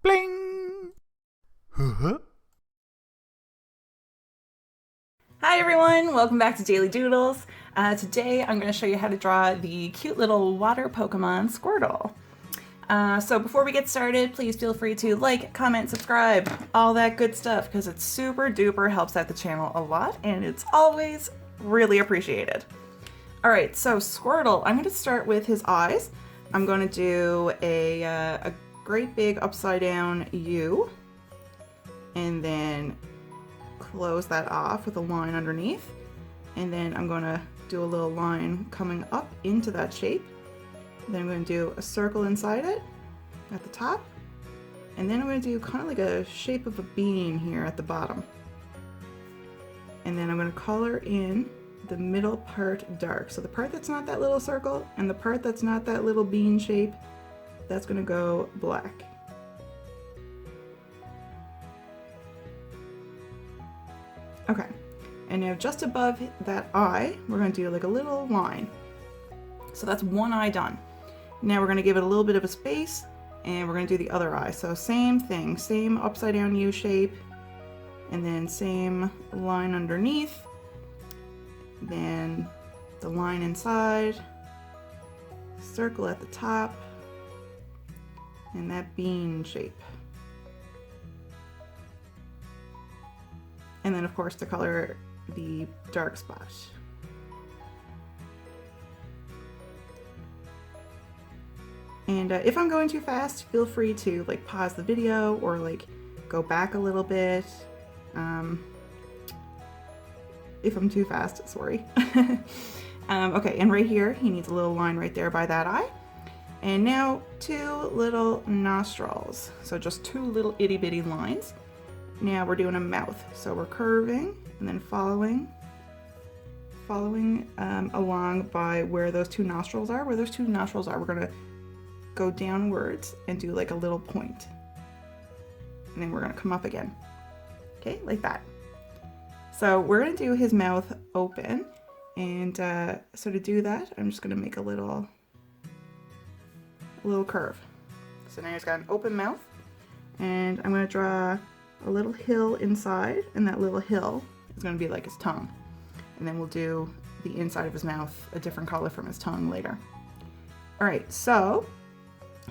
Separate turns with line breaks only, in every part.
Bling! Huh?
Hi everyone, welcome back to Daily Doodles. Today I'm going to show you how to draw the cute little water Pokemon Squirtle. So before we get started, please feel free to like, comment, subscribe, all that good stuff, because it super duper helps out the channel a lot and it's always really appreciated. Alright, so Squirtle, I'm going to start with his eyes. I'm going to do a great big upside down U, and then close that off with a line underneath, and then I'm going to do a little line coming up into that shape. Then I'm going to do a circle inside it at the top, and then I'm going to do kind of like a shape of a bean here at the bottom. And then I'm going to color in the middle part dark. So the part that's not that little circle and the part that's not that little bean shape, that's going to go black. Okay, and now just above that eye, we're going to do like a little line. So that's one eye done. Now we're going to give it a little bit of a space, and we're going to do the other eye. So same thing, same upside down U shape, and then same line underneath, then the line inside, circle at the top, and that bean shape. And then of course to color the dark spot. And if I'm going too fast, feel free to like pause the video or like go back a little bit. If I'm too fast, sorry. Okay, and right here, he needs a little line right there by that eye. And now two little nostrils. So just two little itty bitty lines. Now we're doing a mouth. So we're curving and then following along by where those two nostrils are. Where those two nostrils are, we're gonna go downwards and do like a little point. And then we're gonna come up again. Okay, like that. So we're gonna do his mouth open. And so to do that, I'm just gonna make a little curve. So now he's got an open mouth. And I'm gonna draw a little hill inside, and that little hill is going to be like his tongue. And then we'll do the inside of his mouth a different color from his tongue later. All right, so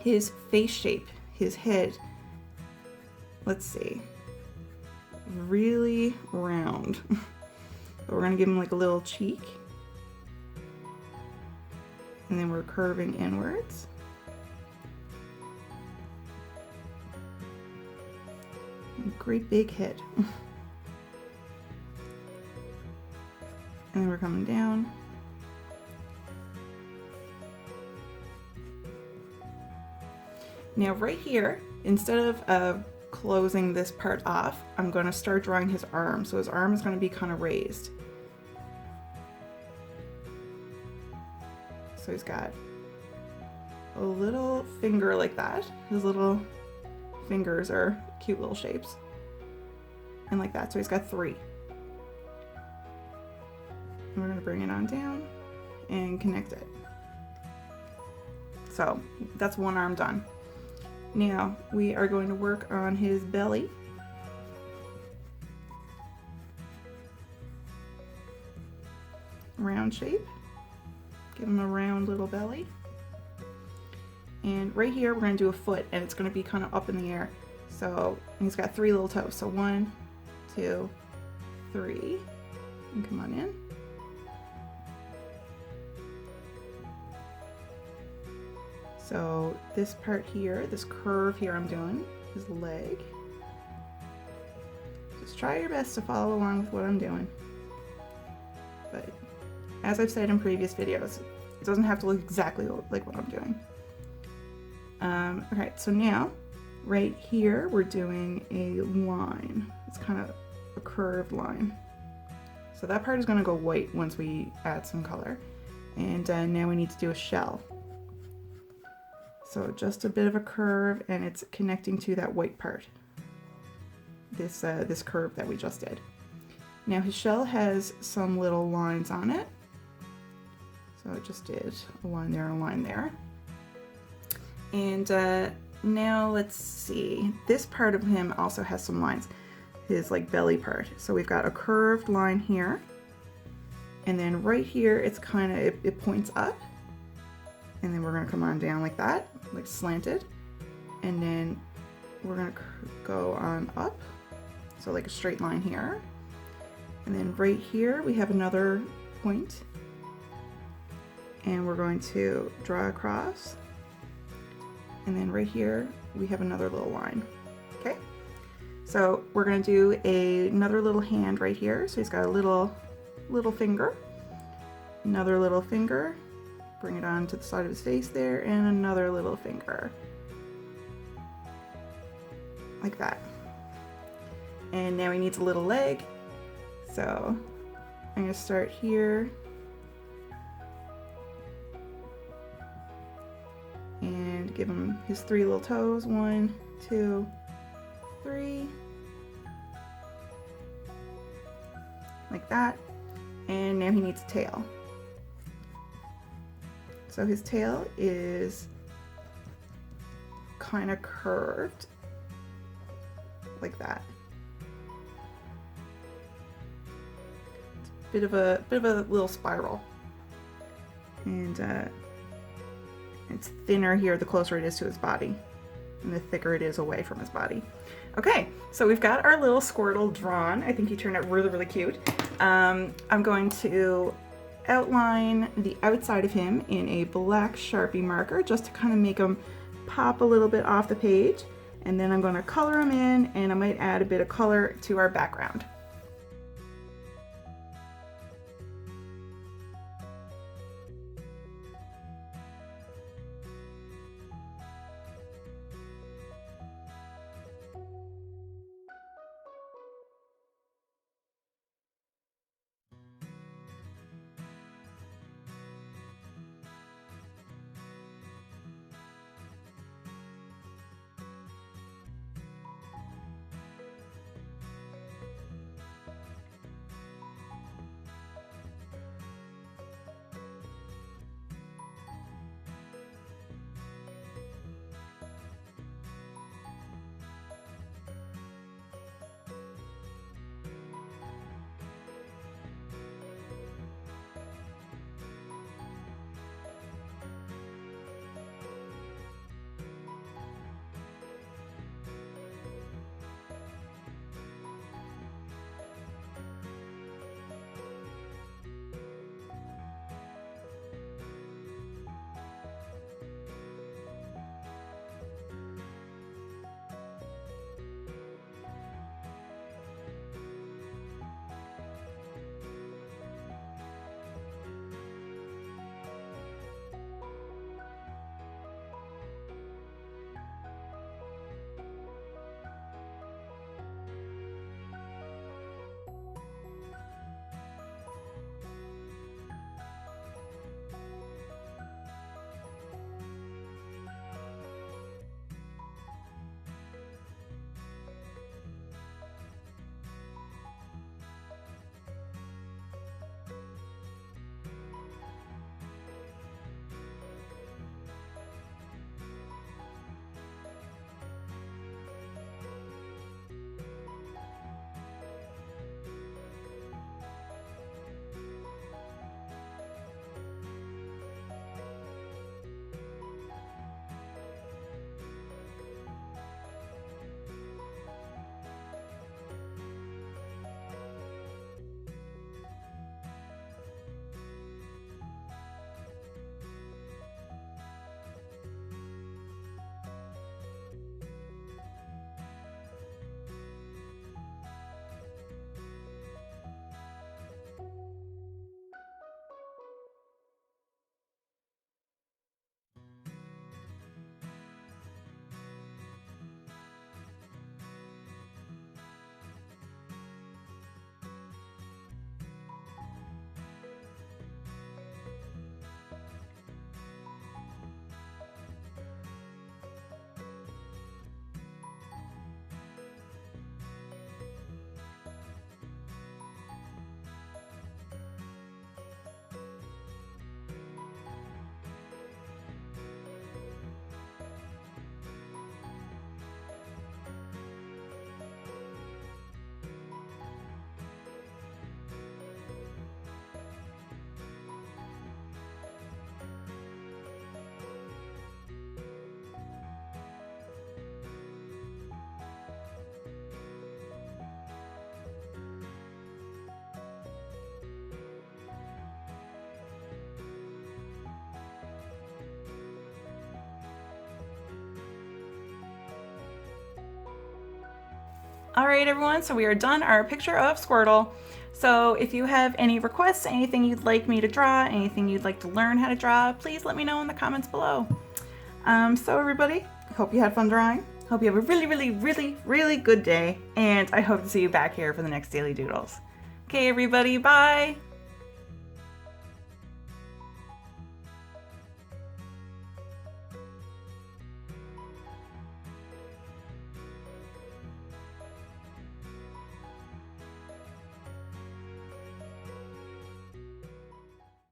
his face shape, his head, let's see, really round. But we're going to give him like a little cheek. And then we're curving inwards. Great big head. And then we're coming down. Now right here, instead of closing this part off, I'm going to start drawing his arm. So his arm is going to be kind of raised. So he's got a little finger like that. His little fingers are cute little shapes. And like that, so he's got three. And we're gonna bring it on down and connect it. So that's one arm done. Now we are going to work on his belly. Round shape. Give him a round little belly. And right here we're going to do a foot, and it's going to be kind of up in the air. So he's got three little toes. So 1, 2, 3, and come on in. So this part here, this curve here I'm doing, his leg. Just try your best to follow along with what I'm doing. But as I've said in previous videos, it doesn't have to look exactly like what I'm doing. Okay, so now, right here, we're doing a line. It's kind of a curved line. So that part is going to go white once we add some color. And now we need to do a shell. So just a bit of a curve, and it's connecting to that white part. This curve that we just did. Now his shell has some little lines on it. So I just did a line there and a line there. And now let's see. This part of him also has some lines, his like belly part. So we've got a curved line here. And then right here, it's kind of, it points up. And then we're gonna come on down like that, like slanted. And then we're gonna go on up. So like a straight line here. And then right here, we have another point. And we're going to draw across. And then right here, we have another little line, okay? So we're gonna do another little hand right here. So he's got a little finger, another little finger, bring it on to the side of his face there, and another little finger, like that. And now he needs a little leg. So I'm gonna start here. And give him his 3 little toes. 1, 2, 3. Like that. And now he needs a tail. So his tail is kind of curved like that. It's a bit of a little spiral. And it's thinner here the closer it is to his body, and the thicker it is away from his body. Okay, so we've got our little Squirtle drawn. I think he turned out really, really cute. I'm going to outline the outside of him in a black Sharpie marker just to kind of make him pop a little bit off the page. And then I'm going to color him in, and I might add a bit of color to our background. All right, everyone, so we are done our picture of Squirtle. So if you have any requests, anything you'd like me to draw, anything you'd like to learn how to draw, please let me know in the comments below. So everybody, hope you had fun drawing. Hope you have a really good day, and I hope to see you back here for the next Daily Doodles. Okay, everybody, bye!